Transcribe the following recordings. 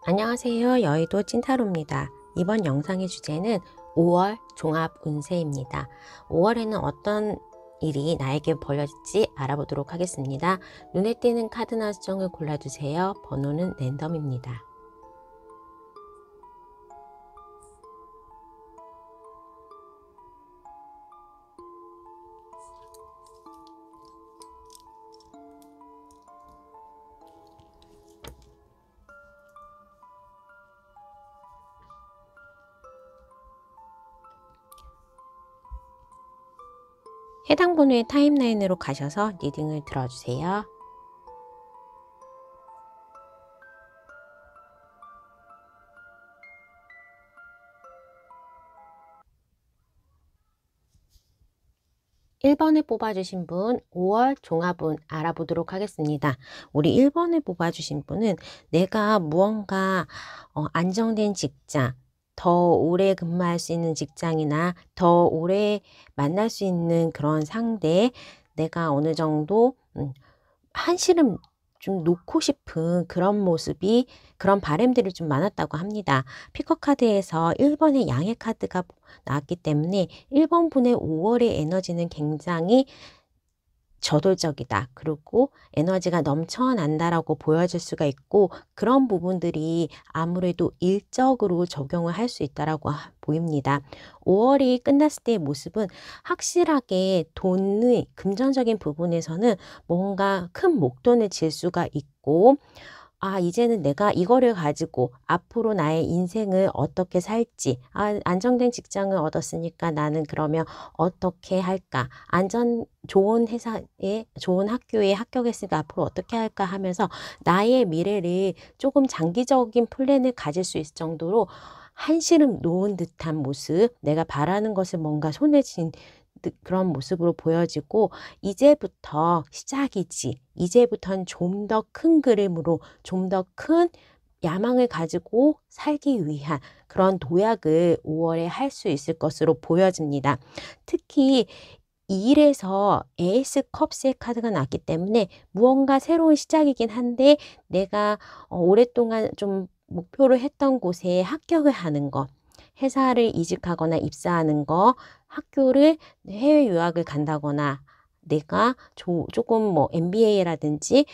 안녕하세요. 여의도 찐타로입니다. 이번 영상의 주제는 5월 종합 운세입니다. 5월에는 어떤 일이 나에게 벌어질지 알아보도록 하겠습니다. 눈에 띄는 카드나 수정을 골라주세요. 번호는 랜덤입니다. 해당 번호의 타임라인으로 가셔서 리딩을 들어주세요. (1번을) 뽑아주신 분 5월 종합운 알아보도록 하겠습니다. 우리 1번을 뽑아주신 분은 내가 무언가 안정된 직장, 더 오래 근무할 수 있는 직장이나 더 오래 만날 수 있는 그런 상대, 내가 어느 정도 한시름 좀 놓고 싶은 그런 모습이, 그런 바람들이 좀 많았다고 합니다. 피커 카드에서 1번의 양의 카드가 나왔기 때문에 1번 분의 5월의 에너지는 굉장히 저돌적이다. 그리고 에너지가 넘쳐난다라고 보여질 수가 있고, 그런 부분들이 아무래도 일적으로 적용을 할 수 있다라고 보입니다. 5월이 끝났을 때의 모습은 확실하게 돈의 금전적인 부분에서는 뭔가 큰 목돈을 질 수가 있고, 이제는 내가 이거를 가지고 앞으로 나의 인생을 어떻게 살지, 안정된 직장을 얻었으니까 나는 그러면 어떻게 할까, 좋은 회사에, 좋은 학교에 합격했으니까 앞으로 어떻게 할까 하면서 나의 미래를 조금 장기적인 플랜을 가질 수 있을 정도로 한시름 놓은 듯한 모습, 내가 바라는 것을 뭔가 손에 쥔 그런 모습으로 보여지고, 이제부터 시작이지, 이제부터는 좀 더 큰 그림으로 좀 더 큰 야망을 가지고 살기 위한 그런 도약을 5월에 할 수 있을 것으로 보여집니다. 특히 이 일에서 에이스 컵스의 카드가 났기 때문에 무언가 새로운 시작이긴 한데, 내가 오랫동안 좀 목표로 했던 곳에 합격을 하는 것, 회사를 이직하거나 입사하는 거, 학교를 해외 유학을 간다거나, 내가 조금 MBA라든지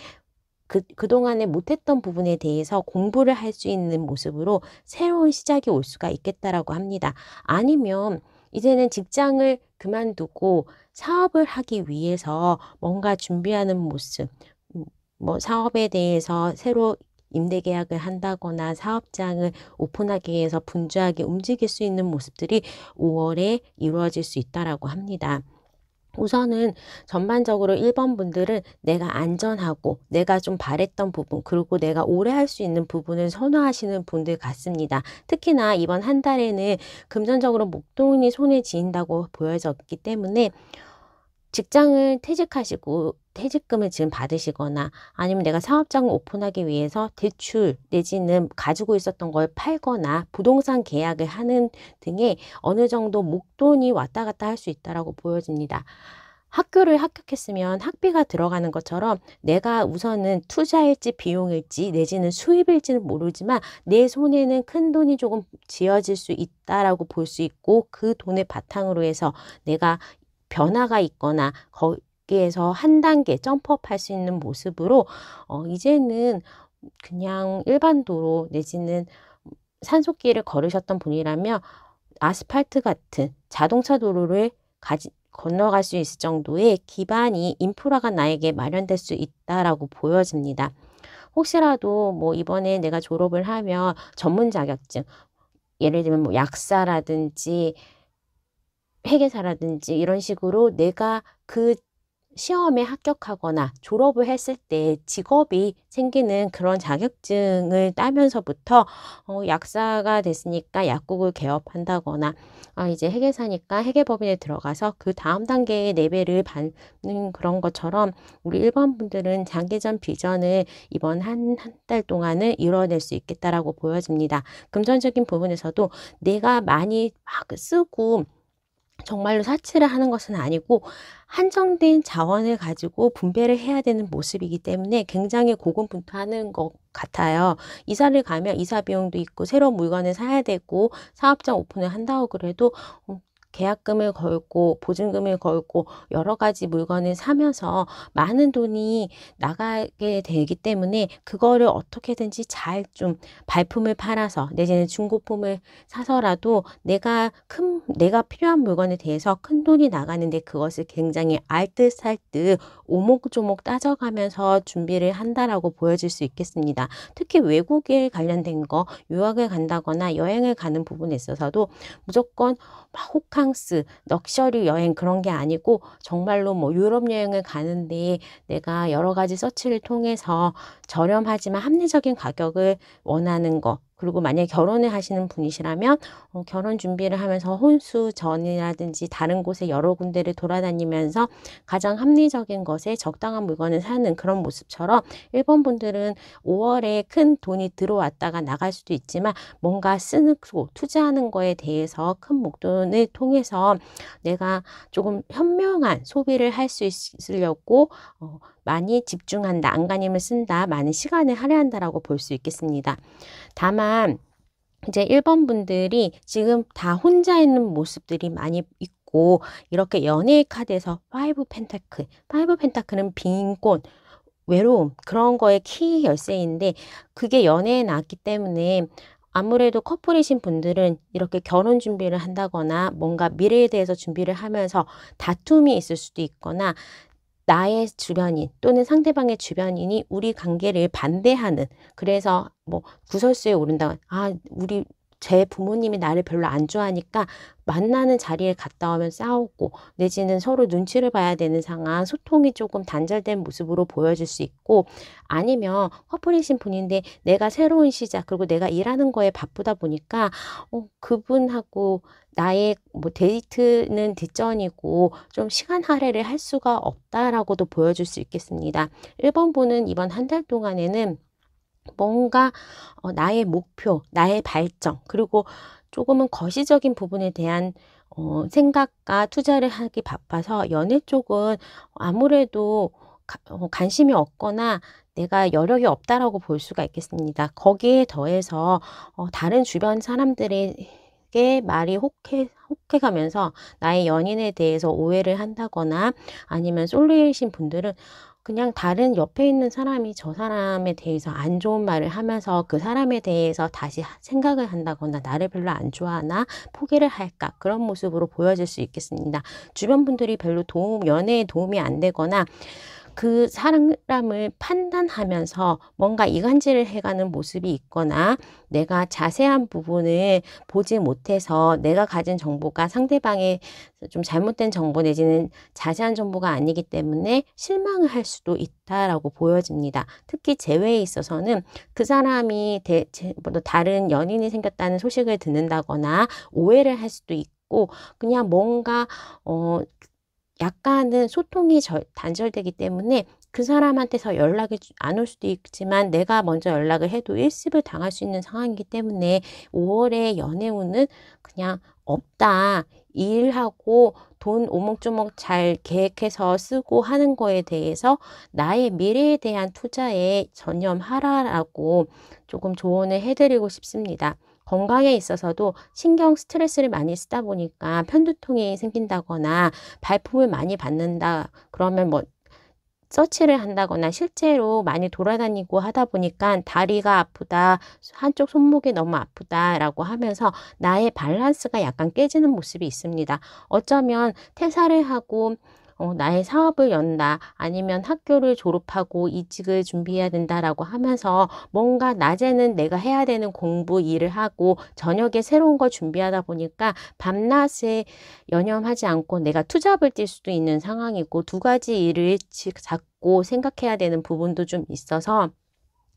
그동안에 못했던 부분에 대해서 공부를 할 수 있는 모습으로 새로운 시작이 올 수가 있겠다라고 합니다. 아니면 이제는 직장을 그만두고 사업을 하기 위해서 뭔가 준비하는 모습, 사업에 대해서 새로 임대 계약을 한다거나 사업장을 오픈하기 위해서 분주하게 움직일 수 있는 모습들이 5월에 이루어질 수 있다라고 합니다. 우선은 전반적으로 1번 분들은 내가 안전하고 내가 좀 바랬던 부분, 그리고 내가 오래 할 수 있는 부분을 선호하시는 분들 같습니다. 특히나 이번 한 달에는 금전적으로 목돈이 손에 쥐인다고 보여졌기 때문에 직장을 퇴직하시고 퇴직금을 지금 받으시거나, 아니면 내가 사업장을 오픈하기 위해서 대출 내지는 가지고 있었던 걸 팔거나 부동산 계약을 하는 등의 어느 정도 목돈이 왔다 갔다 할 수 있다라고 보여집니다. 학교를 합격했으면 학비가 들어가는 것처럼 내가 우선은 투자일지 비용일지 내지는 수입일지는 모르지만 내 손에는 큰 돈이 조금 쥐어질 수 있다라고 볼 수 있고, 그 돈을 바탕으로 해서 내가 변화가 있거나 거기에서 한 단계 점프업 할 수 있는 모습으로 이제는 그냥 일반 도로 내지는 산속길을 걸으셨던 분이라면 아스팔트 같은 자동차 도로를 건너갈 수 있을 정도의 기반이, 인프라가 나에게 마련될 수 있다라고 보여집니다. 혹시라도 이번에 내가 졸업을 하면 전문 자격증, 예를 들면 약사라든지 회계사라든지 이런 식으로 내가 그 시험에 합격하거나 졸업을 했을 때 직업이 생기는 그런 자격증을 따면서부터 약사가 됐으니까 약국을 개업한다거나, 이제 회계사니까 회계법인에 들어가서 그 다음 단계의 레벨을 받는 그런 것처럼, 우리 1번 분들은 장기전 비전을 이번 한 달 동안은 이뤄낼 수 있겠다라고 보여집니다. 금전적인 부분에서도 내가 많이 막 쓰고 정말로 사치를 하는 것은 아니고 한정된 자원을 가지고 분배를 해야 되는 모습이기 때문에 굉장히 고군분투하는 것 같아요. 이사를 가면 이사 비용도 있고 새로운 물건을 사야 되고 사업장 오픈을 한다고 그래도 계약금을 걸고 보증금을 걸고 여러 가지 물건을 사면서 많은 돈이 나가게 되기 때문에 그거를 어떻게든지 잘 좀 발품을 팔아서 내지는 중고품을 사서라도 내가 필요한 물건에 대해서 큰돈이 나가는데 그것을 굉장히 알뜰살뜰 오목조목 따져가면서 준비를 한다라고 보여질 수 있겠습니다. 특히 외국에 관련된 거, 유학을 간다거나 여행을 가는 부분에 있어서도 무조건 막 호캉스, 럭셔리 여행 그런 게 아니고 정말로 뭐 유럽 여행을 가는데 내가 여러 가지 서치를 통해서 저렴하지만 합리적인 가격을 원하는 거, 그리고 만약에 결혼을 하시는 분이시라면 결혼 준비를 하면서 혼수 전이라든지 다른 곳에 여러 군데를 돌아다니면서 가장 합리적인 것에 적당한 물건을 사는 그런 모습처럼 일본 분들은 5월에 큰 돈이 들어왔다가 나갈 수도 있지만 뭔가 쓰고 투자하는 거에 대해서 큰 목돈을 통해서 내가 조금 현명한 소비를 할 수 있으려고 많이 집중한다, 안간힘을 쓴다, 많은 시간을 할애한다라고 볼 수 있겠습니다. 다만 이제 1번 분들이 지금 다 혼자 있는 모습들이 많이 있고 이렇게 연애의 카드에서 5 펜타클, 5 펜타클은 빈곤, 외로움 그런 거에 키 열쇠인데 그게 연애에 나왔기 때문에 아무래도 커플이신 분들은 이렇게 결혼 준비를 한다거나 뭔가 미래에 대해서 준비를 하면서 다툼이 있을 수도 있거나 나의 주변인 또는 상대방의 주변인이 우리 관계를 반대하는, 그래서 뭐 구설수에 오른다. 제 부모님이 나를 별로 안 좋아하니까 만나는 자리에 갔다 오면 싸우고 내지는 서로 눈치를 봐야 되는 상황, 소통이 조금 단절된 모습으로 보여질 수 있고, 아니면 커플이신 분인데 내가 새로운 시작 그리고 내가 일하는 거에 바쁘다 보니까 그분하고 나의 뭐 데이트는 뒷전이고 좀 시간 할애를 할 수가 없다라고도 보여줄 수 있겠습니다. 1번 분은 이번 한 달 동안에는 뭔가 나의 목표, 나의 발전, 그리고 조금은 거시적인 부분에 대한 생각과 투자를 하기 바빠서 연애 쪽은 아무래도 관심이 없거나 내가 여력이 없다라고 볼 수가 있겠습니다. 거기에 더해서 다른 주변 사람들에게 말이 혹해가면서 나의 연인에 대해서 오해를 한다거나, 아니면 솔로이신 분들은 그냥 다른 옆에 있는 사람이 저 사람에 대해서 안 좋은 말을 하면서 그 사람에 대해서 다시 생각을 한다거나 나를 별로 안 좋아하나 포기를 할까 그런 모습으로 보여질 수 있겠습니다. 주변 분들이 별로 연애에 도움이 안 되거나 그 사람을 판단하면서 뭔가 이간질을 해가는 모습이 있거나 내가 자세한 부분을 보지 못해서 내가 가진 정보가 상대방의 좀 잘못된 정보 내지는 자세한 정보가 아니기 때문에 실망을 할 수도 있다라고 보여집니다. 특히 재회에 있어서는 그 사람이 다른 연인이 생겼다는 소식을 듣는다거나 오해를 할 수도 있고, 그냥 뭔가 약간은 소통이 단절되기 때문에 그 사람한테서 연락이 안 올 수도 있지만 내가 먼저 연락을 해도 일십을 당할 수 있는 상황이기 때문에 5월의 연애운은 그냥 없다. 일하고 돈 오목조목 잘 계획해서 쓰고 하는 거에 대해서 나의 미래에 대한 투자에 전념하라라고 조금 조언을 해드리고 싶습니다. 건강에 있어서도 신경 스트레스를 많이 쓰다 보니까 편두통이 생긴다거나 발품을 많이 받는다 그러면 뭐 서치를 한다거나 실제로 많이 돌아다니고 하다 보니까 다리가 아프다, 한쪽 손목이 너무 아프다라고 하면서 나의 밸런스가 약간 깨지는 모습이 있습니다. 어쩌면 퇴사를 하고 나의 사업을 연다, 아니면 학교를 졸업하고 이직을 준비해야 된다라고 하면서 뭔가 낮에는 내가 해야 되는 공부 일을 하고 저녁에 새로운 걸 준비하다 보니까 밤낮에 연연하지 않고 내가 투잡을 뛸 수도 있는 상황이고 두 가지 일을 잡고 생각해야 되는 부분도 좀 있어서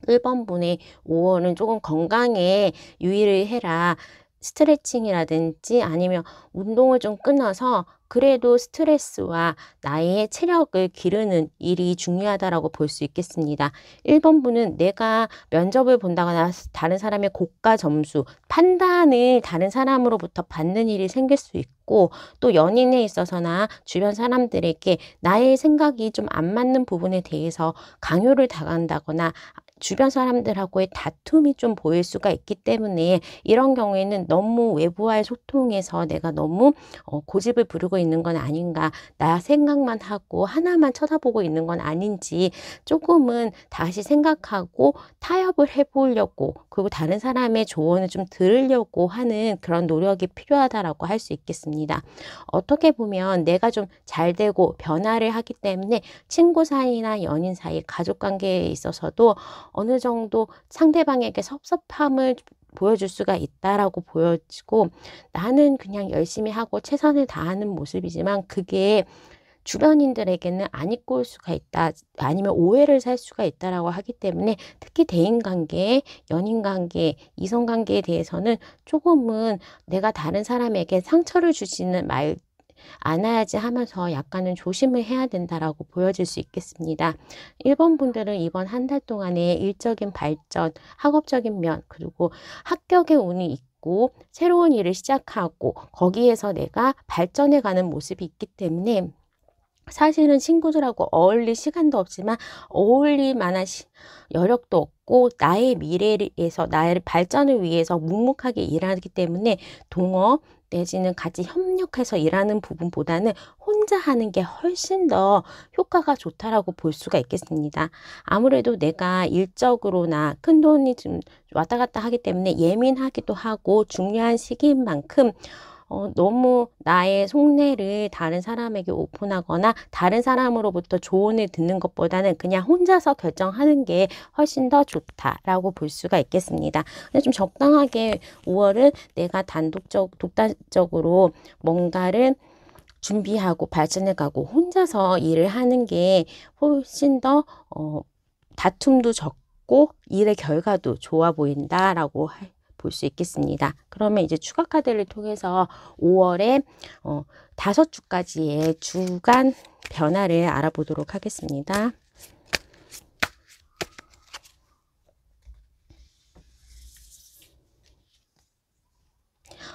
1번 분의 5월은 조금 건강에 유의를 해라. 스트레칭이라든지 아니면 운동을 좀 끊어서 그래도 스트레스와 나의 체력을 기르는 일이 중요하다라고 볼 수 있겠습니다. 1번분은 내가 면접을 본다거나 다른 사람의 고가 점수, 판단을 다른 사람으로부터 받는 일이 생길 수 있고, 또 연인에 있어서나 주변 사람들에게 나의 생각이 좀 안 맞는 부분에 대해서 강요를 당한다거나 주변 사람들하고의 다툼이 좀 보일 수가 있기 때문에, 이런 경우에는 너무 외부와의 소통에서 내가 너무 고집을 부르고 있는 건 아닌가, 나 생각만 하고 하나만 쳐다보고 있는 건 아닌지 조금은 다시 생각하고 타협을 해보려고, 그리고 다른 사람의 조언을 좀 들으려고 하는 그런 노력이 필요하다라고 할 수 있겠습니다. 어떻게 보면 내가 좀 잘 되고 변화를 하기 때문에 친구 사이나 연인 사이, 가족 관계에 있어서도 어느 정도 상대방에게 섭섭함을 보여줄 수가 있다라고 보여지고, 나는 그냥 열심히 하고 최선을 다하는 모습이지만 그게 주변인들에게는 안 입고 올 수가 있다, 아니면 오해를 살 수가 있다라고 하기 때문에, 특히 대인관계, 연인관계, 이성관계에 대해서는 조금은 내가 다른 사람에게 상처를 주지는 않아야지 하면서 약간은 조심을 해야 된다라고 보여질 수 있겠습니다. 1번 분들은 이번 한 달 동안에 일적인 발전, 학업적인 면, 그리고 합격의 운이 있고 새로운 일을 시작하고 거기에서 내가 발전해가는 모습이 있기 때문에, 사실은 친구들하고 어울릴 시간도 없지만 어울릴 만한 여력도 없고, 나의 미래에서 나의 발전을 위해서 묵묵하게 일하기 때문에 동업 내지는 같이 협력해서 일하는 부분보다는 혼자 하는 게 훨씬 더 효과가 좋다라고 볼 수가 있겠습니다. 아무래도 내가 일적으로나 큰 돈이 좀 왔다 갔다 하기 때문에 예민하기도 하고, 중요한 시기인 만큼 너무 나의 속내를 다른 사람에게 오픈하거나 다른 사람으로부터 조언을 듣는 것보다는 그냥 혼자서 결정하는 게 훨씬 더 좋다라고 볼 수가 있겠습니다. 근데 좀 적당하게 5월은 내가 독단적으로 뭔가를 준비하고 발전해가고 혼자서 일을 하는 게 훨씬 더 다툼도 적고 일의 결과도 좋아 보인다라고 볼 수 있겠습니다. 그러면 이제 추가 카드를 통해서 5월에 5주까지의 주간 변화를 알아보도록 하겠습니다.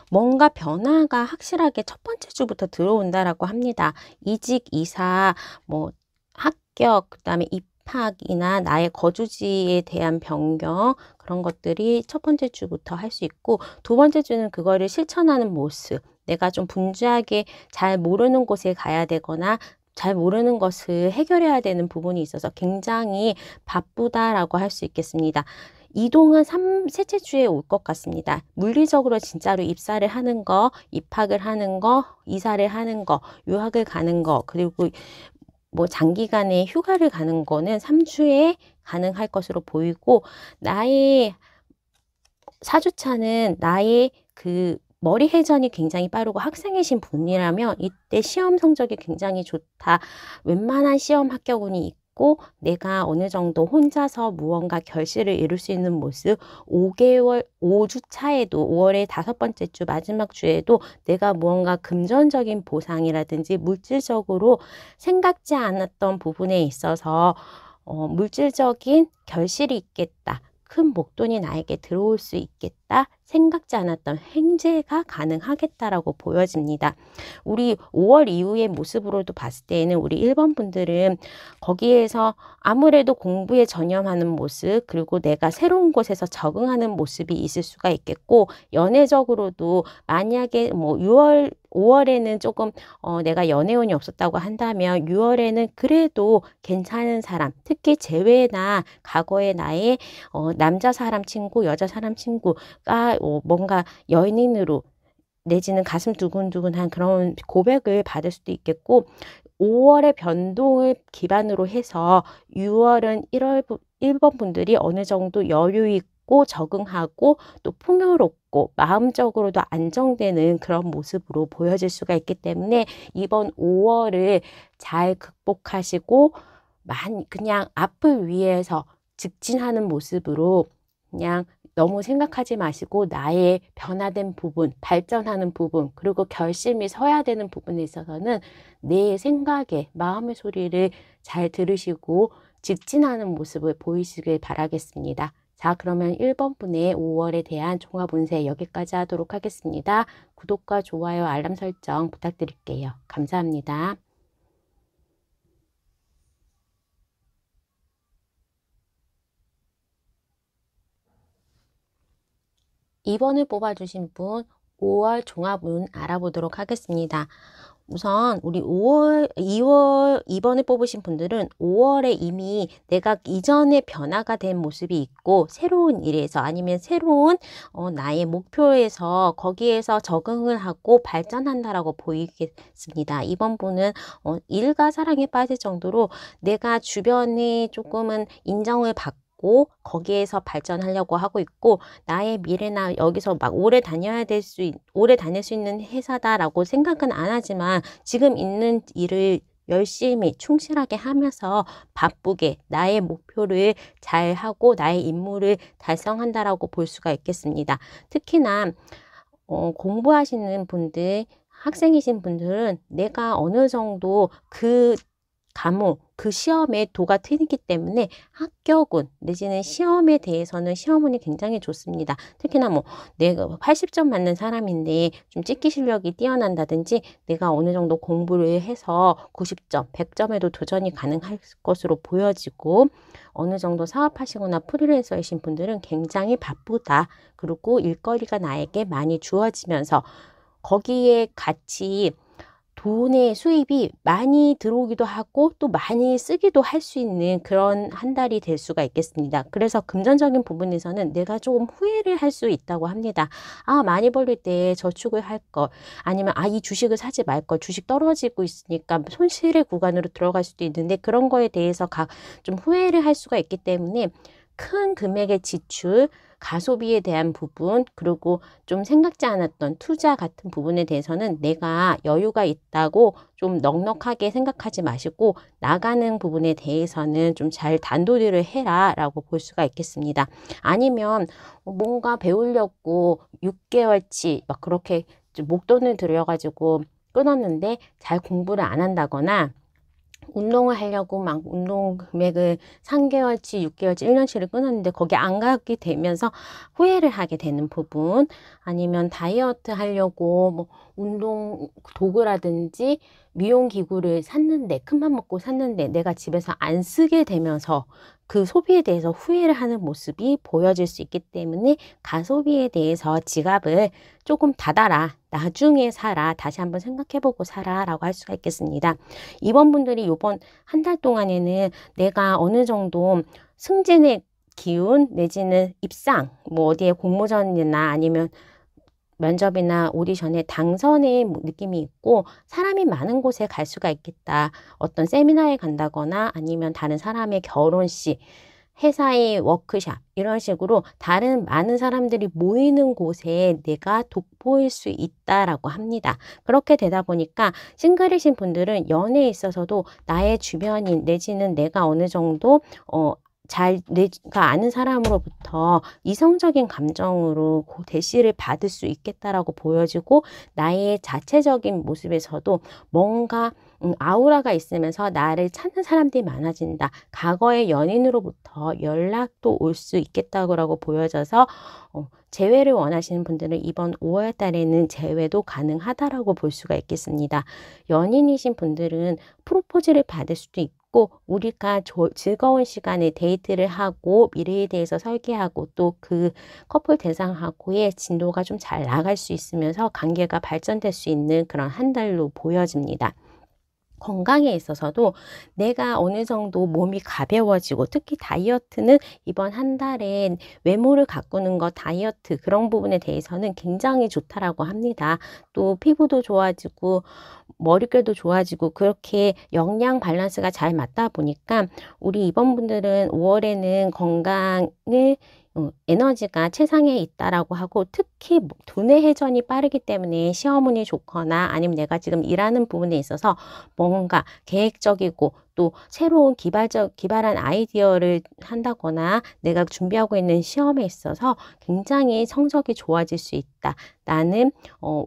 뭔가 변화가 확실하게 첫 번째 주부터 들어온다라고 합니다. 이직, 이사, 뭐 합격, 그다음에 입학이나 나의 거주지에 대한 변경, 그런 것들이 첫 번째 주부터 할 수 있고, 두 번째 주는 그거를 실천하는 모습, 내가 좀 분주하게 잘 모르는 곳에 가야 되거나 잘 모르는 것을 해결해야 되는 부분이 있어서 굉장히 바쁘다라고 할 수 있겠습니다. 이동은 셋째 주에 올 것 같습니다. 물리적으로 진짜로 입사를 하는 거, 입학을 하는 거, 이사를 하는 거, 유학을 가는 거, 그리고 뭐 장기간의 휴가를 가는 거는 3주에 가능할 것으로 보이고, 나의 4주차는 나의 그 머리 회전이 굉장히 빠르고 학생이신 분이라면 이때 시험 성적이 굉장히 좋다, 웬만한 시험 합격운이 있고 내가 어느 정도 혼자서 무언가 결실을 이룰 수 있는 모습, 5주 차에도 5월의 5번째 주 마지막 주에도 내가 무언가 금전적인 보상이라든지 물질적으로 생각지 않았던 부분에 있어서 물질적인 결실이 있겠다, 큰 목돈이 나에게 들어올 수 있겠다, 생각지 않았던 횡재가 가능하겠다라고 보여집니다. 우리 5월 이후의 모습으로도 봤을 때에는 우리 1번 분들은 거기에서 아무래도 공부에 전념하는 모습, 그리고 내가 새로운 곳에서 적응하는 모습이 있을 수가 있겠고, 연애적으로도 만약에 뭐 5월에는 조금 내가 연애운이 없었다고 한다면 6월에는 그래도 괜찮은 사람, 특히 재회나 과거의 나의 남자 사람 친구, 여자 사람 친구가 뭔가 연인으로 내지는 가슴 두근두근한 그런 고백을 받을 수도 있겠고, 5월의 변동을 기반으로 해서 6월은 1번 분들이 어느 정도 여유 있고 적응하고 또 풍요롭고 마음적으로도 안정되는 그런 모습으로 보여질 수가 있기 때문에, 이번 5월을 잘 극복하시고 그냥 앞을 위해서 직진하는 모습으로 그냥 너무 생각하지 마시고 나의 변화된 부분, 발전하는 부분, 그리고 결심이 서야 되는 부분에 있어서는 내 생각에 마음의 소리를 잘 들으시고 직진하는 모습을 보이시길 바라겠습니다. 자, 그러면 1번 분의 5월에 대한 종합 운세 여기까지 하도록 하겠습니다. 구독과 좋아요, 알람 설정 부탁드릴게요. 감사합니다. 2번을 뽑아주신 분 5월 종합운 알아보도록 하겠습니다. 우선 우리 2번을 뽑으신 분들은 5월에 이미 내가 이전에 변화가 된 모습이 있고 새로운 일에서 아니면 새로운 나의 목표에서 거기에서 적응을 하고 발전한다라고 보이겠습니다. 이번 분은 일과 사랑에 빠질 정도로 내가 주변에 조금은 인정을 받고 거기에서 발전하려고 하고 있고 나의 미래나 여기서 막 오래 다닐 수 있는 회사다라고 생각은 안 하지만 지금 있는 일을 열심히 충실하게 하면서 바쁘게 나의 목표를 잘 하고 나의 임무를 달성한다라고 볼 수가 있겠습니다. 특히나 공부하시는 분들, 학생이신 분들은 내가 어느 정도 그 과목, 그 시험에 도가 트이기 때문에 합격운 내지는 시험에 대해서는 시험운이 굉장히 좋습니다. 특히나 뭐 내가 80점 맞는 사람인데 좀 찍기 실력이 뛰어난다든지 내가 어느 정도 공부를 해서 90점, 100점에도 도전이 가능할 것으로 보여지고 어느 정도 사업하시거나 프리랜서이신 분들은 굉장히 바쁘다. 그리고 일거리가 나에게 많이 주어지면서 거기에 같이 돈의 수입이 많이 들어오기도 하고 또 많이 쓰기도 할 수 있는 그런 한 달이 될 수가 있겠습니다. 그래서 금전적인 부분에서는 내가 조금 후회를 할 수 있다고 합니다. 아, 많이 벌릴 때 저축을 할 걸, 아니면 이 주식을 사지 말 걸, 주식 떨어지고 있으니까 손실의 구간으로 들어갈 수도 있는데 그런 거에 대해서 좀 후회를 할 수가 있기 때문에 큰 금액의 지출, 가소비에 대한 부분, 그리고 좀 생각지 않았던 투자 같은 부분에 대해서는 내가 여유가 있다고 좀 넉넉하게 생각하지 마시고 나가는 부분에 대해서는 좀 잘 단도리를 해라 라고 볼 수가 있겠습니다. 아니면 뭔가 배우려고 6개월치 막 그렇게 목돈을 들여가지고 끊었는데 잘 공부를 안 한다거나 운동을 하려고 막 운동 금액을 3개월치, 6개월치, 1년치를 끊었는데 거기 안 가게 되면서 후회를 하게 되는 부분, 아니면 다이어트 하려고 뭐 운동 도구라든지 미용 기구를 샀는데 큰맘 먹고 샀는데 내가 집에서 안 쓰게 되면서 그 소비에 대해서 후회를 하는 모습이 보여질 수 있기 때문에 가소비에 대해서 지갑을 조금 닫아라. 나중에 사라. 다시 한번 생각해보고 사라 라고 할 수가 있겠습니다. 이번 분들이 이번 한 달 동안에는 내가 어느 정도 승진의 기운 내지는 입상, 뭐 어디에 공모전이나 아니면 면접이나 오디션에 당선의 느낌이 있고 사람이 많은 곳에 갈 수가 있겠다. 어떤 세미나에 간다거나 아니면 다른 사람의 결혼식, 회사의 워크샵 이런 식으로 다른 많은 사람들이 모이는 곳에 내가 돋보일 수 있다라고 합니다. 그렇게 되다 보니까 싱글이신 분들은 연애에 있어서도 나의 주변인 내지는 내가 어느 정도 내가 아는 사람으로부터 이성적인 감정으로 대시를 받을 수 있겠다라고 보여지고 나의 자체적인 모습에서도 뭔가 아우라가 있으면서 나를 찾는 사람들이 많아진다. 과거의 연인으로부터 연락도 올 수 있겠다고 보여져서 재회를 원하시는 분들은 이번 5월 달에는 재회도 가능하다라고 볼 수가 있겠습니다. 연인이신 분들은 프로포즈를 받을 수도 있고 우리가 즐거운 시간에 데이트를 하고 미래에 대해서 설계하고 또 그 커플 대상하고의 진도가 좀 잘 나갈 수 있으면서 관계가 발전될 수 있는 그런 한 달로 보여집니다. 건강에 있어서도 내가 어느 정도 몸이 가벼워지고 특히 다이어트는 이번 한 달에 외모를 가꾸는 것 다이어트 그런 부분에 대해서는 굉장히 좋다라고 합니다. 또 피부도 좋아지고 머릿결도 좋아지고 그렇게 영양 밸런스가 잘 맞다 보니까 우리 이번 분들은 5월에는 건강을 에너지가 최상에 있다라고 하고 특히 두뇌 회전이 빠르기 때문에 시험운이 좋거나 아니면 내가 지금 일하는 부분에 있어서 뭔가 계획적이고 또 새로운 기발한 아이디어를 한다거나 내가 준비하고 있는 시험에 있어서 굉장히 성적이 좋아질 수 있다. 나는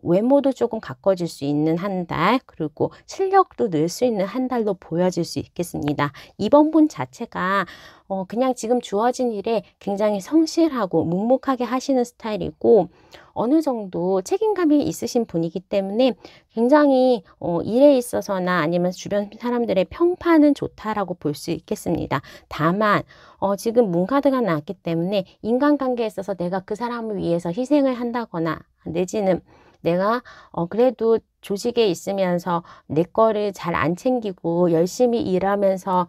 외모도 조금 가꿔질 수 있는 한 달, 그리고 실력도 늘 수 있는 한 달로 보여질 수 있겠습니다. 이번 분 자체가 그냥 지금 주어진 일에 굉장히 성실하고 묵묵하게 하시는 스타일이고 어느 정도 책임감이 있으신 분이기 때문에 굉장히 일에 있어서나 아니면 주변 사람들의 평판은 좋다라고 볼 수 있겠습니다. 다만 지금 문카드가 나왔기 때문에 인간관계에 있어서 내가 그 사람을 위해서 희생을 한다거나 내지는 내가 그래도 조직에 있으면서 내 거를 잘 안 챙기고 열심히 일하면서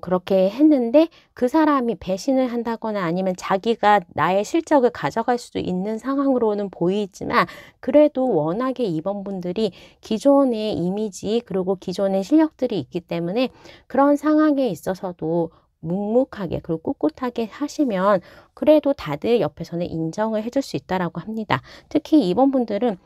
그렇게 했는데 그 사람이 배신을 한다거나 아니면 자기가 나의 실적을 가져갈 수도 있는 상황으로는 보이지만 그래도 워낙에 이번 분들이 기존의 이미지 그리고 기존의 실력들이 있기 때문에 그런 상황에 있어서도 묵묵하게 그리고 꿋꿋하게 하시면 그래도 다들 옆에서는 인정을 해줄 수 있다라고 합니다. 특히 이번 분들은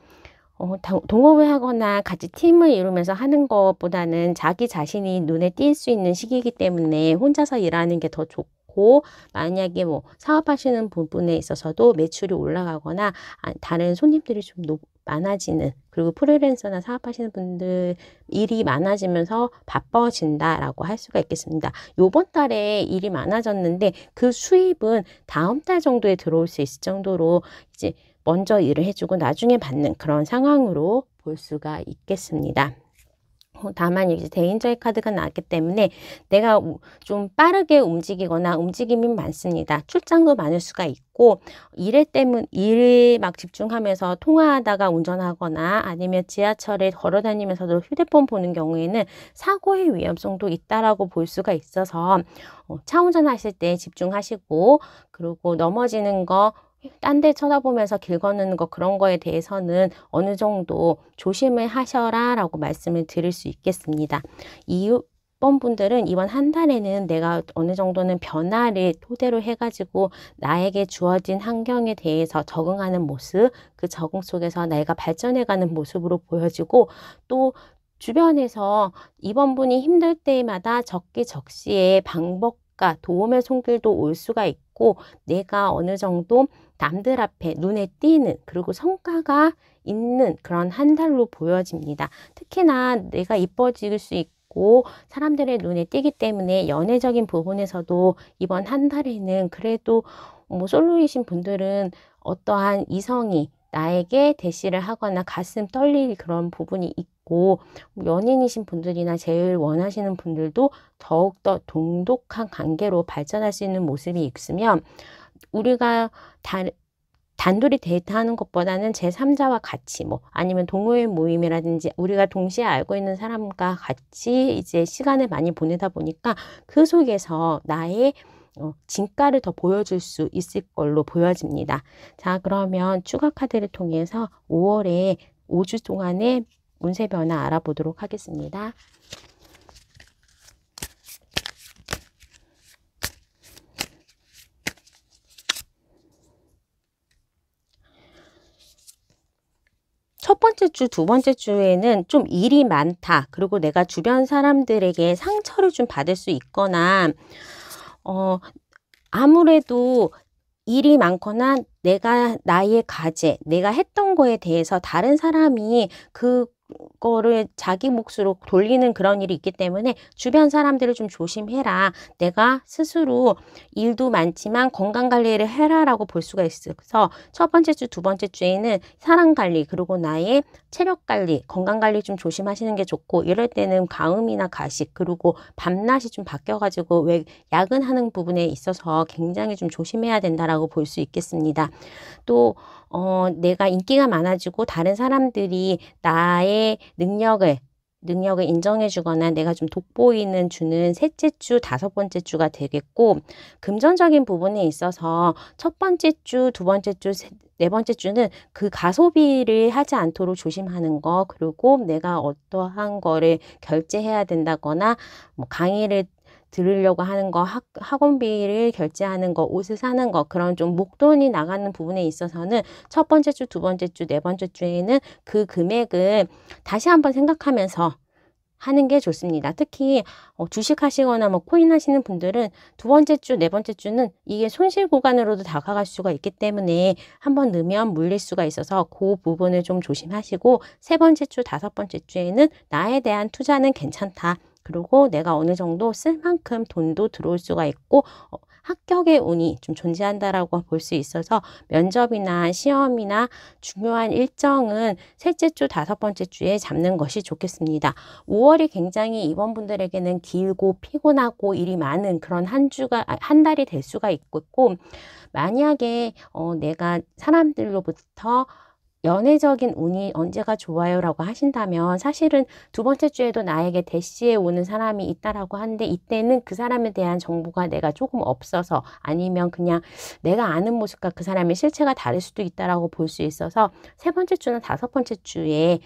동업을 하거나 같이 팀을 이루면서 하는 것보다는 자기 자신이 눈에 띌 수 있는 시기이기 때문에 혼자서 일하는 게 더 좋고 만약에 뭐 사업하시는 부분에 있어서도 매출이 올라가거나 다른 손님들이 좀 많아지는 그리고 프리랜서나 사업하시는 분들 일이 많아지면서 바빠진다라고 할 수가 있겠습니다. 요번 달에 일이 많아졌는데 그 수입은 다음 달 정도에 들어올 수 있을 정도로 이제 먼저 일을 해주고 나중에 받는 그런 상황으로 볼 수가 있겠습니다. 다만 이제 대인저의 카드가 나왔기 때문에 내가 좀 빠르게 움직이거나 움직임이 많습니다. 출장도 많을 수가 있고 일에 막 집중하면서 통화하다가 운전하거나 아니면 지하철에 걸어 다니면서도 휴대폰 보는 경우에는 사고의 위험성도 있다라고 볼 수가 있어서 차 운전하실 때 집중하시고 그리고 넘어지는 거 딴 데 쳐다보면서 길 걷는 거 그런 거에 대해서는 어느 정도 조심을 하셔라 라고 말씀을 드릴 수 있겠습니다. 이번 분들은 이번 한 달에는 내가 어느 정도는 변화를 토대로 해가지고 나에게 주어진 환경에 대해서 적응하는 모습, 그 적응 속에서 내가 발전해가는 모습으로 보여지고 또 주변에서 이번 분이 힘들 때마다 적기적시에 방법과 도움의 손길도 올 수가 있고 내가 어느 정도 남들 앞에 눈에 띄는 그리고 성과가 있는 그런 한 달로 보여집니다. 특히나 내가 이뻐질 수 있고 사람들의 눈에 띄기 때문에 연애적인 부분에서도 이번 한 달에는 그래도 솔로이신 분들은 어떠한 이성이 나에게 대시를 하거나 가슴 떨릴 그런 부분이 있고 연인이신 분들이나 제일 원하시는 분들도 더욱더 돈독한 관계로 발전할 수 있는 모습이 있으면 우리가 단둘이 데이트하는 것보다는 제3자와 같이 아니면 동호회 모임이라든지 우리가 동시에 알고 있는 사람과 같이 이제 시간을 많이 보내다 보니까 그 속에서 나의 진가를 더 보여줄 수 있을 걸로 보여집니다. 자, 그러면 추가 카드를 통해서 5월에 5주 동안의 운세 변화 알아보도록 하겠습니다. 첫 번째 주, 두 번째 주에는 좀 일이 많다. 그리고 내가 주변 사람들에게 상처를 좀 받을 수 있거나 아무래도 일이 많거나 나의 과제, 내가 했던 거에 대해서 다른 사람이 그거를 자기 몫으로 돌리는 그런 일이 있기 때문에 주변 사람들을 좀 조심해라. 내가 스스로 일도 많지만 건강관리를 해라라고 볼 수가 있어서 첫 번째 주, 두 번째 주에는 사랑관리 그리고 나의 체력관리, 건강관리 좀 조심하시는 게 좋고 이럴 때는 과음이나 가식 그리고 밤낮이 좀 바뀌어가지고 왜 야근하는 부분에 있어서 굉장히 좀 조심해야 된다라고 볼 수 있겠습니다. 또 내가 인기가 많아지고 다른 사람들이 나의 능력을 인정해 주거나 내가 좀 돋보이는 주는 셋째 주, 다섯 번째 주가 되겠고 금전적인 부분에 있어서 첫 번째 주, 두 번째 주, 네 번째 주는 그 가소비를 하지 않도록 조심하는 거 그리고 내가 어떠한 거를 결제해야 된다거나 강의를 들으려고 하는 거, 학원비를 결제하는 거, 옷을 사는 거 그런 좀 목돈이 나가는 부분에 있어서는 첫 번째 주, 두 번째 주, 네 번째 주에는 그 금액을 다시 한번 생각하면서 하는 게 좋습니다. 특히 주식 하시거나 뭐 코인 하시는 분들은 두 번째 주, 네 번째 주는 이게 손실 구간으로도 다가갈 수가 있기 때문에 한번 넣으면 물릴 수가 있어서 그 부분을 좀 조심하시고, 세 번째 주, 다섯 번째 주에는 나에 대한 투자는 괜찮다. 그리고 내가 어느 정도 쓸 만큼 돈도 들어올 수가 있고 합격의 운이 좀 존재한다라고 볼 수 있어서 면접이나 시험이나 중요한 일정은 셋째 주, 다섯 번째 주에 잡는 것이 좋겠습니다. 5월이 굉장히 이번 분들에게는 길고 피곤하고 일이 많은 그런 한 달이 될 수가 있고, 만약에 내가 사람들로부터 연애적인 운이 언제가 좋아요 라고 하신다면, 사실은 두 번째 주에도 나에게 대시에 오는 사람이 있다라고 하는데, 이때는 그 사람에 대한 정보가 내가 조금 없어서, 아니면 그냥 내가 아는 모습과 그 사람의 실체가 다를 수도 있다라고 볼 수 있어서, 세 번째 주나 다섯 번째 주에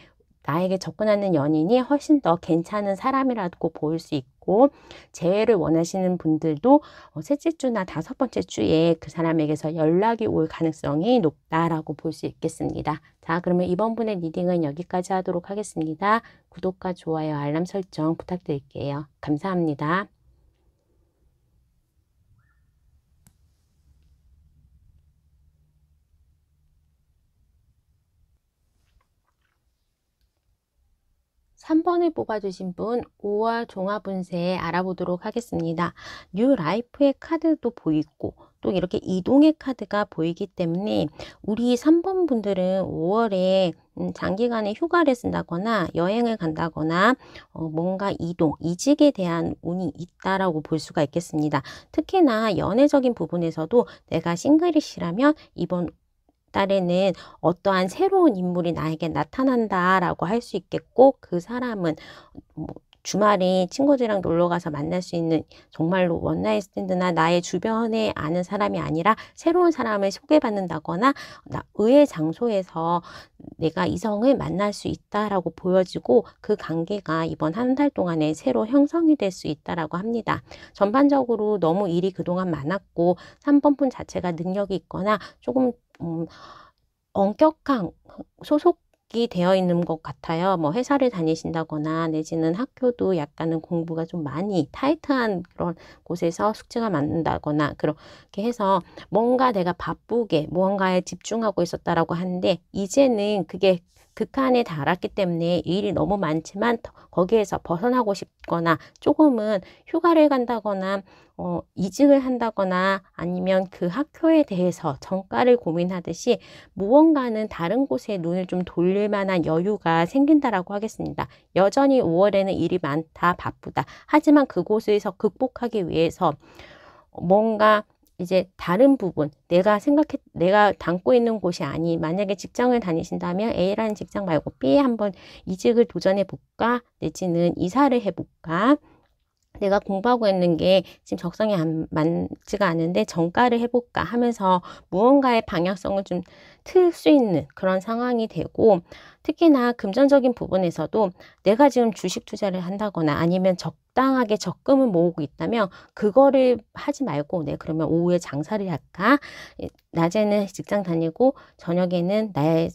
나에게 접근하는 연인이 훨씬 더 괜찮은 사람이라고 볼 수 있고, 재회를 원하시는 분들도 셋째 주나 다섯 번째 주에 그 사람에게서 연락이 올 가능성이 높다라고 볼 수 있겠습니다. 자, 그러면 이번 분의 리딩은 여기까지 하도록 하겠습니다. 구독과 좋아요, 알람 설정 부탁드릴게요. 감사합니다. 3번을 뽑아주신 분 5월 종합운세 알아보도록 하겠습니다. 뉴 라이프의 카드도 보이고 또 이렇게 이동의 카드가 보이기 때문에 우리 3번 분들은 5월에 장기간의 휴가를 쓴다거나 여행을 간다거나 뭔가 이직에 대한 운이 있다라고 볼 수가 있겠습니다. 특히나 연애적인 부분에서도 내가 싱글이시라면 이번 달에는 어떠한 새로운 인물이 나에게 나타난다라고 할 수 있겠고, 그 사람은 뭐 주말에 친구들이랑 놀러 가서 만날 수 있는 정말로 원나잇 스탠드나 나의 주변에 아는 사람이 아니라 새로운 사람을 소개받는다거나 의외의 장소에서 내가 이성을 만날 수 있다라고 보여지고, 그 관계가 이번 한 달 동안에 새로 형성이 될 수 있다라고 합니다. 전반적으로 너무 일이 그동안 많았고 3번 분 자체가 능력이 있거나 조금 엄격한 소속이 되어 있는 것 같아요. 뭐 회사를 다니신다거나 내지는 학교도 약간은 공부가 좀 많이 타이트한 그런 곳에서 숙제가 많다거나 그렇게 해서 뭔가 내가 바쁘게 무언가에 집중하고 있었다라고 하는데, 이제는 그게 극한에 달았기 때문에 일이 너무 많지만 거기에서 벗어나고 싶거나 조금은 휴가를 간다거나 이직을 한다거나 아니면 그 학교에 대해서 정가를 고민하듯이 무언가는 다른 곳에 눈을 좀 돌릴 만한 여유가 생긴다라고 하겠습니다. 여전히 5월에는 일이 많다, 바쁘다. 하지만 그곳에서 극복하기 위해서 뭔가 이제 다른 부분, 내가 담고 있는 곳이 아닌, 만약에 직장을 다니신다면 A라는 직장 말고 B에 한번 이직을 도전해 볼까? 내지는 이사를 해 볼까? 내가 공부하고 있는 게 지금 적성에 맞지가 않은데 정가를 해볼까 하면서 무언가의 방향성을 좀 틀 수 있는 그런 상황이 되고, 특히나 금전적인 부분에서도 내가 지금 주식 투자를 한다거나 아니면 적당하게 적금을 모으고 있다면 그거를 하지 말고, 네, 그러면 오후에 장사를 할까? 낮에는 직장 다니고 저녁에는 나의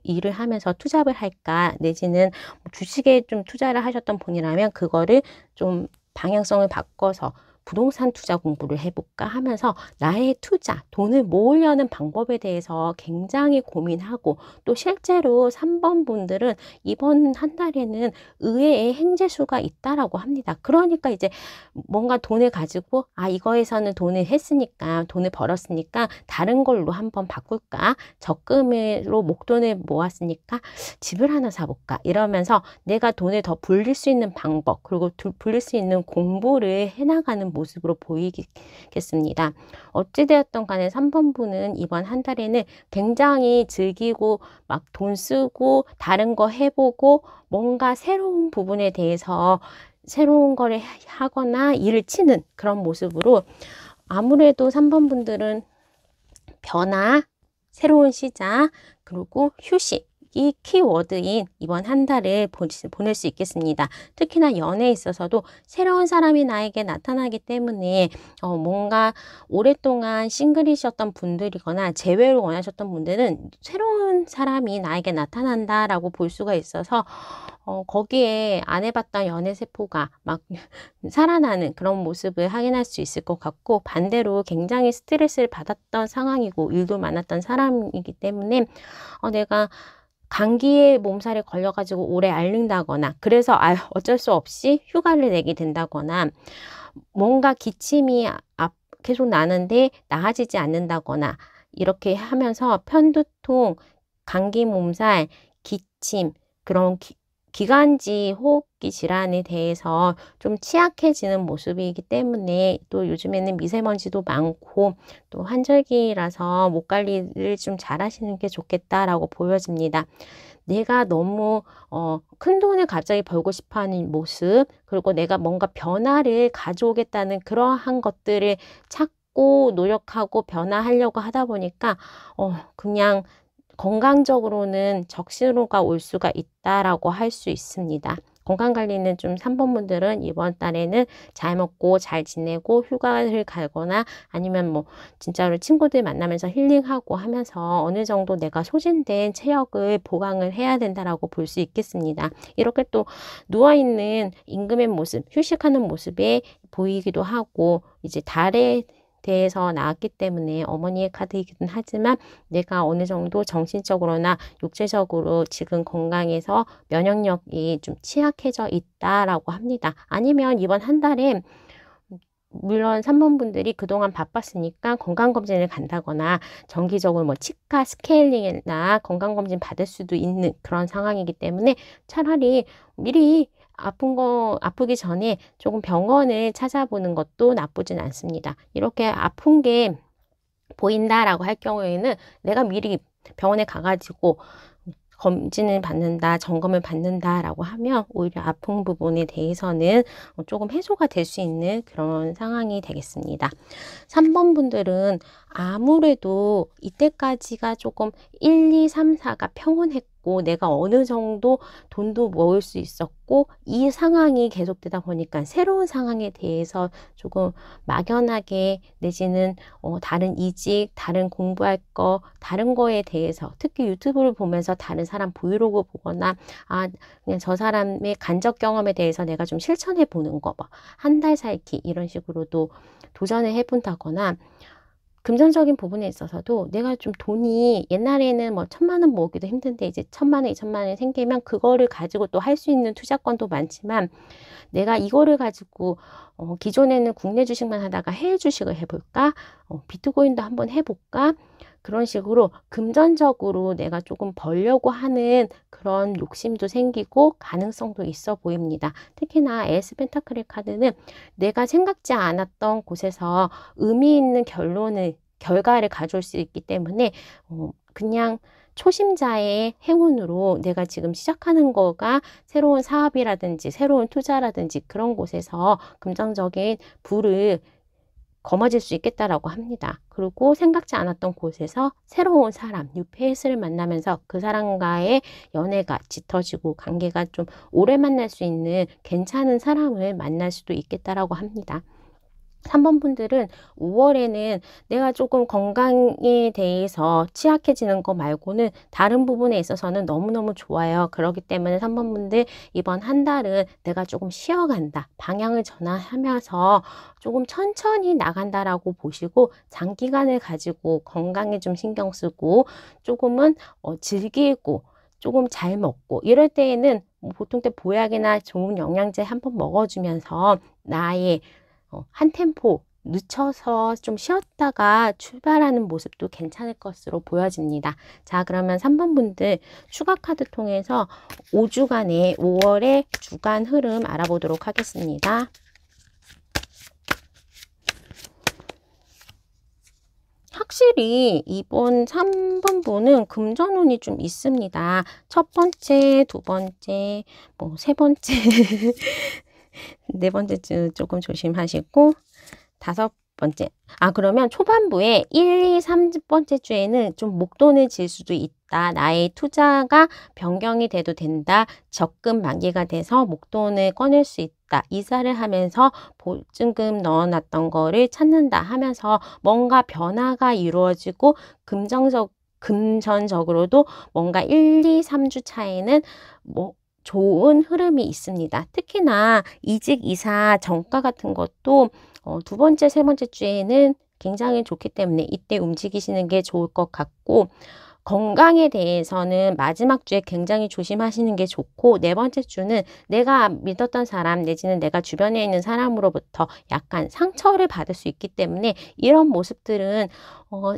일을 하면서 투잡을 할까? 내지는 주식에 좀 투자를 하셨던 분이라면 그거를 좀 방향성을 바꿔서 부동산 투자 공부를 해볼까 하면서 나의 투자, 돈을 모으려는 방법에 대해서 굉장히 고민하고, 또 실제로 3번 분들은 이번 한 달에는 의외의 행재수가 있다라고 합니다. 그러니까 이제 뭔가 돈을 가지고 이거에서는 돈을 했으니까, 돈을 벌었으니까 다른 걸로 한번 바꿀까? 적금으로 목돈을 모았으니까 집을 하나 사볼까? 이러면서 내가 돈을 더 불릴 수 있는 방법, 그리고 불릴 수 있는 공부를 해나가는 모습으로 보이겠습니다. 어찌되었던 간에 3번 분은 이번 한 달에는 굉장히 즐기고 막 돈 쓰고 다른 거 해보고 뭔가 새로운 부분에 대해서 새로운 거를 하거나 일을 치는 그런 모습으로, 아무래도 3번 분들은 변화, 새로운 시작, 그리고 휴식, 이 키워드인 이번 한 달을 보낼 수 있겠습니다. 특히나 연애에 있어서도 새로운 사람이 나에게 나타나기 때문에 뭔가 오랫동안 싱글이셨던 분들이거나 재회를 원하셨던 분들은 새로운 사람이 나에게 나타난다라고 볼 수가 있어서 거기에 안 해봤던 연애 세포가 막 살아나는 그런 모습을 확인할 수 있을 것 같고, 반대로 굉장히 스트레스를 받았던 상황이고 일도 많았던 사람이기 때문에 내가 감기에 몸살에 걸려가지고 오래 앓는다거나, 그래서 어쩔 수 없이 휴가를 내게 된다거나, 뭔가 기침이 계속 나는데 나아지지 않는다거나, 이렇게 하면서 편두통, 감기 몸살, 기침, 그런 기관지 호흡기 질환에 대해서 좀 취약해지는 모습이기 때문에, 또 요즘에는 미세먼지도 많고 또 환절기라서 목 관리를 좀 잘 하시는 게 좋겠다라고 보여집니다. 내가 너무 큰 돈을 갑자기 벌고 싶어하는 모습, 그리고 내가 뭔가 변화를 가져오겠다는 그러한 것들을 찾고 노력하고 변화하려고 하다 보니까 그냥 건강적으로는 적신호가 올 수가 있다라고 할 수 있습니다. 건강관리는 좀 3번 분들은 이번 달에는 잘 먹고 잘 지내고 휴가를 가거나, 아니면 뭐 진짜로 친구들 만나면서 힐링하고 하면서 어느 정도 내가 소진된 체력을 보강을 해야 된다라고 볼 수 있겠습니다. 이렇게 또 누워있는 임금의 모습, 휴식하는 모습에 보이기도 하고, 이제 달에 대해서 나왔기 때문에 어머니의 카드이기는 하지만, 내가 어느 정도 정신적으로나 육체적으로 지금 건강해서 면역력이 좀 취약해져 있다라고 합니다. 아니면 이번 한 달에 물론 3번 분들이 그동안 바빴으니까 건강검진을 간다거나 정기적으로 뭐 치과 스케일링이나 건강검진 받을 수도 있는 그런 상황이기 때문에, 차라리 미리 아프기 전에 조금 병원을 찾아보는 것도 나쁘진 않습니다. 이렇게 아픈 게 보인다라고 할 경우에는 내가 미리 병원에 가가지고 검진을 받는다, 점검을 받는다라고 하면 오히려 아픈 부분에 대해서는 조금 해소가 될 수 있는 그런 상황이 되겠습니다. 3번 분들은 아무래도 이때까지가 조금 1, 2, 3, 4가 평온했고 내가 어느 정도 돈도 모을 수 있었고, 이 상황이 계속되다 보니까 새로운 상황에 대해서 조금 막연하게, 내지는 다른 이직, 다른 공부할 거, 다른 거에 대해서, 특히 유튜브를 보면서 다른 사람 브이로그 보거나 그냥 저 사람의 간접 경험에 대해서 내가 좀 실천해 보는 거, 한 달 살기 이런 식으로도 도전을 해본다거나, 금전적인 부분에 있어서도 내가 좀 돈이, 옛날에는 뭐 1,000만 원 모으기도 힘든데 이제 1,000만 원, 2,000만 원이 생기면 그거를 가지고 또 할 수 있는 투자권도 많지만, 내가 이거를 가지고 기존에는 국내 주식만 하다가 해외 주식을 해볼까? 비트코인도 한번 해볼까? 그런 식으로 금전적으로 내가 조금 벌려고 하는 그런 욕심도 생기고 가능성도 있어 보입니다. 특히나 에이스 펜타클의 카드는 내가 생각지 않았던 곳에서 의미 있는 결과를 가져올 수 있기 때문에 그냥 초심자의 행운으로 내가 지금 시작하는 거가 새로운 사업이라든지 새로운 투자라든지 그런 곳에서 금전적인 부를 거머쥘 수 있겠다라고 합니다. 그리고 생각지 않았던 곳에서 새로운 사람, 뉴페이스를 만나면서 그 사람과의 연애가 짙어지고 관계가 좀 오래 만날 수 있는 괜찮은 사람을 만날 수도 있겠다라고 합니다. 3번 분들은 5월에는 내가 조금 건강에 대해서 취약해지는 거 말고는 다른 부분에 있어서는 너무너무 좋아요. 그렇기 때문에 3번 분들 이번 한 달은 내가 조금 쉬어간다, 방향을 전환하면서 조금 천천히 나간다라고 보시고, 장기간을 가지고 건강에 좀 신경 쓰고 조금은 즐기고 조금 잘 먹고 이럴 때에는 보통 때 보약이나 좋은 영양제 한번 먹어주면서 나의 한 템포 늦춰서 좀 쉬었다가 출발하는 모습도 괜찮을 것으로 보여집니다. 자, 그러면 3번 분들 추가 카드 통해서 5주간의 5월의 주간 흐름 알아보도록 하겠습니다. 확실히 이번 3번 분은 금전운이 좀 있습니다. 첫 번째, 두 번째, 세 번째 네 번째 주 조금 조심하시고, 번째. 그러면 초반부에 1, 2, 3번째 주에는 좀 목돈을 질 수도 있다. 나의 투자가 변경이 돼도 된다. 적금 만기가 돼서 목돈을 꺼낼 수 있다. 이사를 하면서 보증금 넣어놨던 거를 찾는다 하면서 뭔가 변화가 이루어지고 금전적으로도 뭔가 1, 2, 3주 차에는 뭐 좋은 흐름이 있습니다. 특히나 이직, 이사, 정가 같은 것도 두 번째, 세 번째 주에는 굉장히 좋기 때문에 이때 움직이시는 게 좋을 것 같고, 건강에 대해서는 마지막 주에 굉장히 조심하시는 게 좋고, 네 번째 주는 내가 믿었던 사람 내지는 내가 주변에 있는 사람으로부터 약간 상처를 받을 수 있기 때문에 이런 모습들은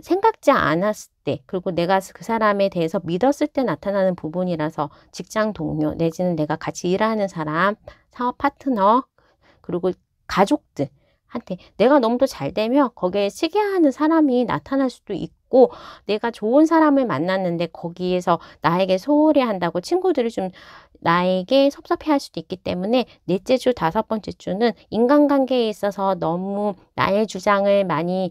생각지 않았을 때, 그리고 내가 그 사람에 대해서 믿었을 때 나타나는 부분이라서 직장 동료 내지는 내가 같이 일하는 사람, 사업 파트너, 그리고 가족들 한테 내가 너무 더 잘 되면 거기에 시기하는 사람이 나타날 수도 있고, 내가 좋은 사람을 만났는데 거기에서 나에게 소홀히 한다고 친구들이 좀 나에게 섭섭해할 수도 있기 때문에 넷째 주, 다섯 번째 주는 인간관계에 있어서 너무 나의 주장을 많이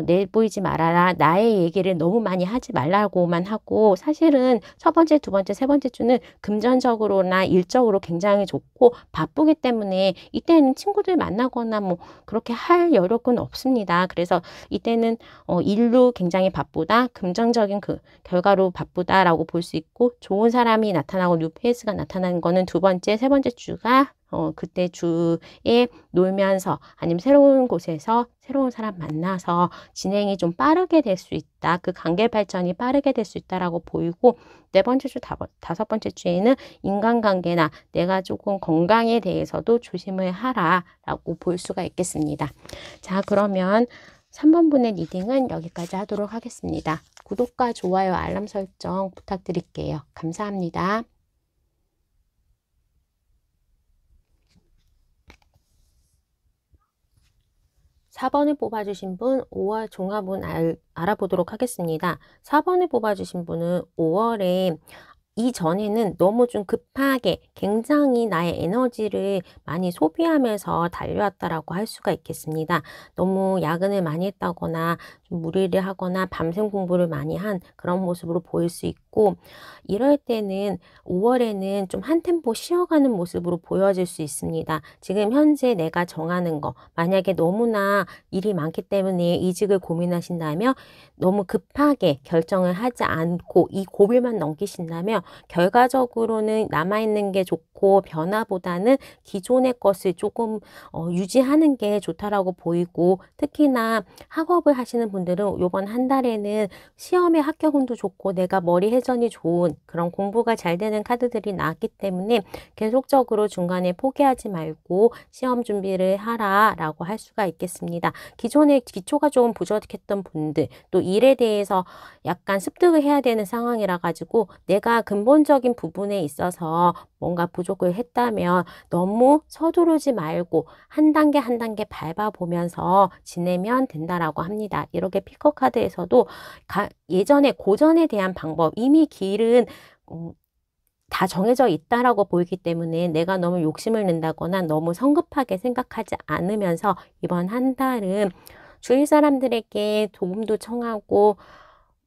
내보이지 말아라. 나의 얘기를 너무 많이 하지 말라고만 하고, 사실은 첫 번째, 두 번째, 세 번째 주는 금전적으로나 일적으로 굉장히 좋고 바쁘기 때문에 이때는 친구들 만나거나 뭐 그렇게 할 여력은 없습니다. 그래서 이때는 일로 굉장히 바쁘다, 금전적인 그 결과로 바쁘다라고 볼 수 있고, 좋은 사람이 나타나고 뉴페이스가 나타나는 거는 두 번째, 세 번째 주가 그때 주에 놀면서 아니면 새로운 곳에서 새로운 사람 만나서 진행이 좀 빠르게 될 수 있다. 그 관계 발전이 빠르게 될 수 있다라고 보이고, 네 번째 주, 다섯 번째 주에는 인간관계나 내가 조금 건강에 대해서도 조심을 하라라고 볼 수가 있겠습니다. 자, 그러면 3번분의 리딩은 여기까지 하도록 하겠습니다. 구독과 좋아요, 알람 설정 부탁드릴게요. 감사합니다. 4번을 뽑아주신 분 5월 종합운 알아보도록 하겠습니다. 4번을 뽑아주신 분은 5월에 이전에는 너무 좀 급하게 굉장히 나의 에너지를 많이 소비하면서 달려왔다라고 할 수가 있겠습니다. 너무 야근을 많이 했다거나 좀 무리를 하거나 밤샘 공부를 많이 한 그런 모습으로 보일 수 있고, 이럴 때는 5월에는 좀 한 템포 쉬어가는 모습으로 보여질 수 있습니다. 지금 현재 내가 정하는 거, 만약에 너무나 일이 많기 때문에 이직을 고민하신다면 너무 급하게 결정을 하지 않고 이 고비만 넘기신다면 결과적으로는 남아있는 게 좋고, 변화보다는 기존의 것을 조금 유지하는 게 좋다라고 보이고, 특히나 학업을 하시는 분들은 이번 한 달에는 시험의 합격운도 좋고 내가 머리 회전이 좋은 그런 공부가 잘 되는 카드들이 나왔기 때문에 계속적으로 중간에 포기하지 말고 시험 준비를 하라라고 할 수가 있겠습니다. 기존에 기초가 조금 부족했던 분들, 또 일에 대해서 약간 습득을 해야 되는 상황이라 가지고 내가 근본적인 부분에 있어서 뭔가 부족을 했다면 너무 서두르지 말고 한 단계 한 단계 밟아보면서 지내면 된다라고 합니다. 이렇게 피커 카드에서도 예전에 고전에 대한 방법, 이미 길은 다 정해져 있다라고 보이기 때문에 내가 너무 욕심을 낸다거나 너무 성급하게 생각하지 않으면서 이번 한 달은 주위 사람들에게 도움도 청하고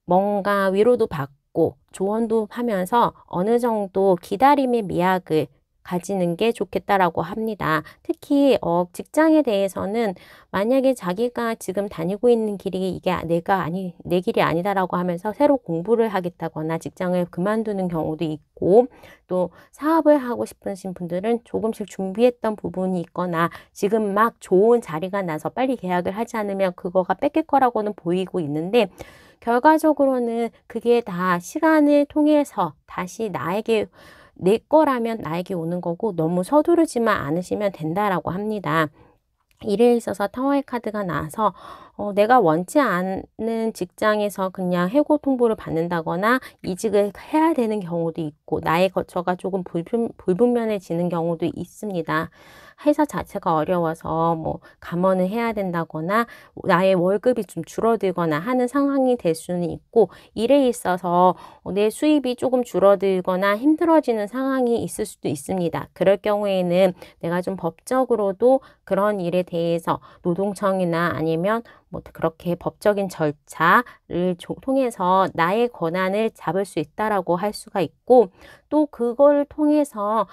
뭔가 위로도 받고 조언도 하면서 어느 정도 기다림의 미학을 가지는 게 좋겠다라고 합니다. 특히 직장에 대해서는 만약에 자기가 지금 다니고 있는 길이 이게 내 길이 아니다라고 하면서 새로 공부를 하겠다거나 직장을 그만두는 경우도 있고, 또 사업을 하고 싶으신 분들은 조금씩 준비했던 부분이 있거나 지금 막 좋은 자리가 나서 빨리 계약을 하지 않으면 그거가 뺏길 거라고는 보이고 있는데, 결과적으로는 그게 다 시간을 통해서 다시 내 거라면 나에게 오는 거고, 너무 서두르지만 않으시면 된다라고 합니다. 일에 있어서 타워의 카드가 나와서 내가 원치 않는 직장에서 그냥 해고 통보를 받는다거나 이직을 해야 되는 경우도 있고, 나의 거처가 조금 불분명해지는 경우도 있습니다. 회사 자체가 어려워서 뭐 감원을 해야 된다거나 나의 월급이 좀 줄어들거나 하는 상황이 될 수는 있고, 일에 있어서 내 수입이 조금 줄어들거나 힘들어지는 상황이 있을 수도 있습니다. 그럴 경우에는 내가 좀 법적으로도 그런 일에 대해서 노동청이나 아니면 뭐 그렇게 법적인 절차를 통해서 나의 권한을 잡을 수 있다라고 할 수가 있고, 또 그걸 통해서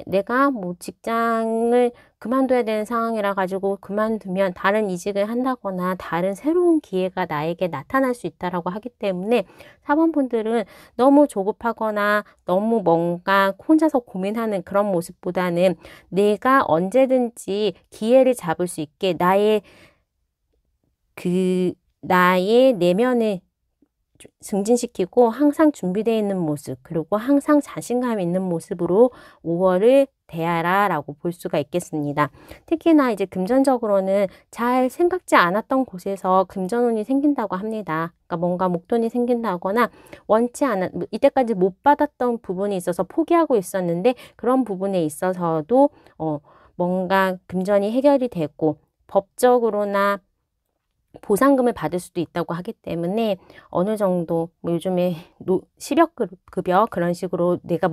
내가 뭐 직장을 그만둬야 되는 상황이라 가지고 그만두면 다른 이직을 한다거나 다른 새로운 기회가 나에게 나타날 수 있다라고 하기 때문에 사원분들은 너무 조급하거나 너무 뭔가 혼자서 고민하는 그런 모습보다는 내가 언제든지 기회를 잡을 수 있게 나의 내면을 증진시키고 항상 준비되어 있는 모습, 그리고 항상 자신감 있는 모습으로 5월을 대하라 라고 볼 수가 있겠습니다. 특히나 이제 금전적으로는 잘 생각지 않았던 곳에서 금전운이 생긴다고 합니다. 그러니까 뭔가 목돈이 생긴다거나 원치 않은, 이때까지 못 받았던 부분이 있어서 포기하고 있었는데 그런 부분에 있어서도 뭔가 금전이 해결이 되고 법적으로나 보상금을 받을 수도 있다고 하기 때문에 어느 정도 뭐 요즘에 실업급여 그런 식으로 내가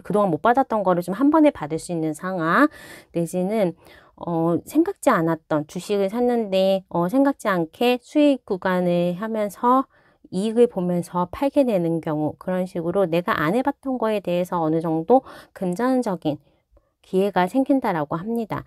그동안 못 받았던 거를 좀 한 번에 받을 수 있는 상황, 내지는 생각지 않았던 주식을 샀는데 생각지 않게 수익 구간을 하면서 이익을 보면서 팔게 되는 경우, 그런 식으로 내가 안 해봤던 거에 대해서 어느 정도 금전적인 기회가 생긴다라고 합니다.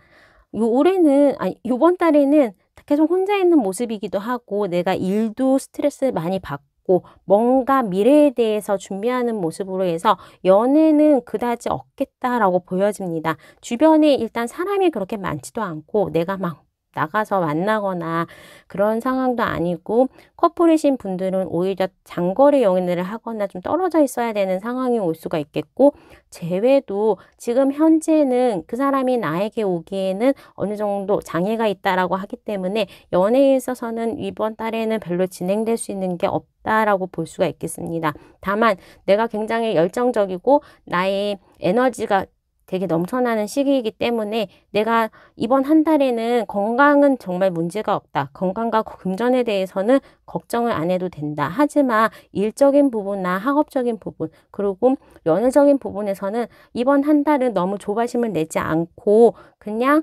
요번 달에는 계속 혼자 있는 모습이기도 하고 내가 일도 스트레스를 많이 받고 뭔가 미래에 대해서 준비하는 모습으로 해서 연애는 그다지 없겠다라고 보여집니다. 주변에 일단 사람이 그렇게 많지도 않고 내가 막 나가서 만나거나 그런 상황도 아니고, 커플이신 분들은 오히려 장거리 연애를 하거나 좀 떨어져 있어야 되는 상황이 올 수가 있겠고, 재회도 지금 현재는 그 사람이 나에게 오기에는 어느 정도 장애가 있다라고 하기 때문에 연애에 있어서는 이번 달에는 별로 진행될 수 있는 게 없다라고 볼 수가 있겠습니다. 다만 내가 굉장히 열정적이고 나의 에너지가 되게 넘쳐나는 시기이기 때문에 내가 이번 한 달에는 건강은 정말 문제가 없다, 건강과 금전에 대해서는 걱정을 안 해도 된다. 하지만 일적인 부분이나 학업적인 부분, 그리고 연애적인 부분에서는 이번 한 달은 너무 조바심을 내지 않고 그냥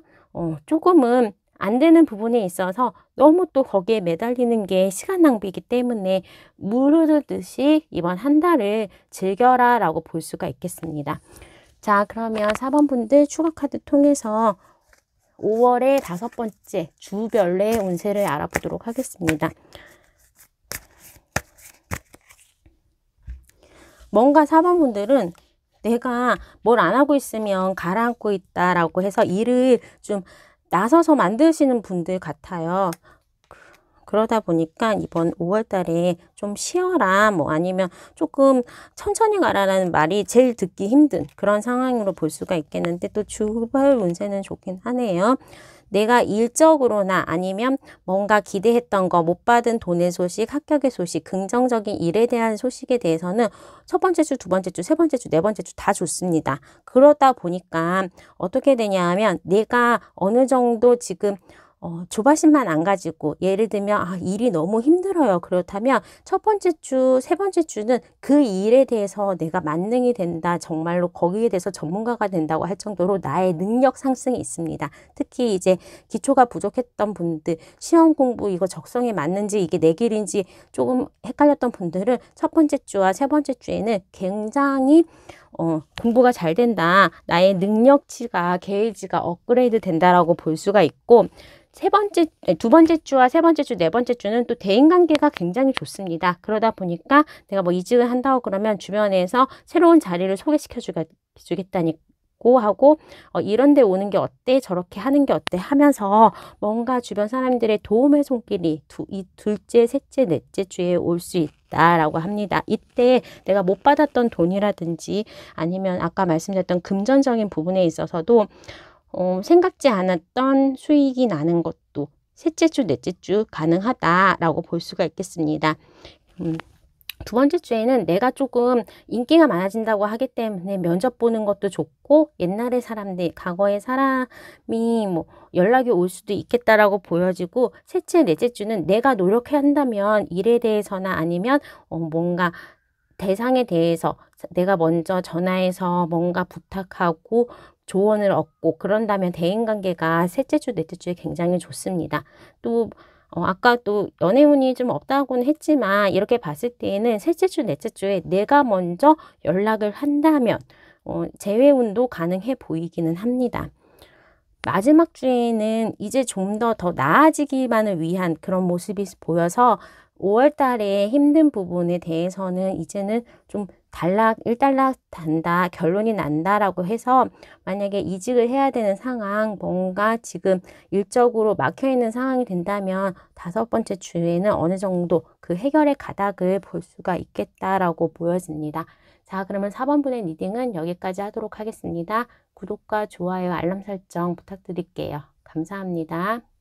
조금은 안 되는 부분에 있어서 너무 또 거기에 매달리는 게 시간 낭비이기 때문에 물 흐르듯이 이번 한 달을 즐겨라 라고 볼 수가 있겠습니다. 자, 그러면 4번 분들 추가 카드 통해서 5월의 5번째 주별의 운세를 알아보도록 하겠습니다. 뭔가 4번 분들은 내가 뭘 안 하고 있으면 가라앉고 있다라고 해서 일을 좀 나서서 만드시는 분들 같아요. 그러다 보니까 이번 5월 달에 좀 쉬어라, 뭐 아니면 조금 천천히 가라라는 말이 제일 듣기 힘든 그런 상황으로 볼 수가 있겠는데, 또 주별 운세는 좋긴 하네요. 내가 일적으로나 아니면 뭔가 기대했던 거, 못 받은 돈의 소식, 합격의 소식, 긍정적인 일에 대한 소식에 대해서는 첫 번째 주, 두 번째 주, 세 번째 주, 네 번째 주 다 좋습니다. 그러다 보니까 어떻게 되냐면 내가 어느 정도 지금 조바심만 안 가지고, 예를 들면 일이 너무 힘들어요. 그렇다면 첫 번째 주, 세 번째 주는 그 일에 대해서 내가 만능이 된다, 정말로 거기에 대해서 전문가가 된다고 할 정도로 나의 능력 상승이 있습니다. 특히 이제 기초가 부족했던 분들, 시험 공부 이거 적성에 맞는지 이게 내 길인지 조금 헷갈렸던 분들은 첫 번째 주와 세 번째 주에는 굉장히 공부가 잘 된다, 나의 능력치가 게이지가 업그레이드 된다라고 볼 수가 있고, 두 번째 주와 세 번째 주, 네 번째 주는 또 대인관계가 굉장히 좋습니다. 그러다 보니까 내가 뭐 이직을 한다고 그러면 주변에서 새로운 자리를 소개시켜 주겠다고 하고, 이런 데 오는 게 어때? 저렇게 하는 게 어때? 하면서 뭔가 주변 사람들의 도움의 손길이 이 둘째, 셋째, 넷째 주에 올 수 있다라고 합니다. 이때 내가 못 받았던 돈이라든지 아니면 아까 말씀드렸던 금전적인 부분에 있어서도 생각지 않았던 수익이 나는 것도 셋째 주, 넷째 주 가능하다라고 볼 수가 있겠습니다. 두 번째 주에는 내가 조금 인기가 많아진다고 하기 때문에 면접 보는 것도 좋고, 옛날의 사람들, 과거의 사람이 뭐 연락이 올 수도 있겠다라고 보여지고, 셋째, 넷째 주는 내가 노력해야 한다면 일에 대해서나 아니면 뭔가 대상에 대해서 내가 먼저 전화해서 뭔가 부탁하고 조언을 얻고 그런다면 대인관계가 셋째 주, 넷째 주에 굉장히 좋습니다. 또 아까 또 연애운이 좀 없다고는 했지만 이렇게 봤을 때에는 셋째 주, 넷째 주에 내가 먼저 연락을 한다면 재회운도 가능해 보이기는 합니다. 마지막 주에는 이제 좀 더 나아지기만을 위한 그런 모습이 보여서 5월 달에 힘든 부분에 대해서는 이제는 좀 일단락 단다, 결론이 난다라고 해서 만약에 이직을 해야 되는 상황, 뭔가 지금 일적으로 막혀 있는 상황이 된다면 5번째 주에는 어느 정도 그 해결의 가닥을 볼 수가 있겠다라고 보여집니다. 자, 그러면 4번 분의 리딩은 여기까지 하도록 하겠습니다. 구독과 좋아요, 알람 설정 부탁드릴게요. 감사합니다.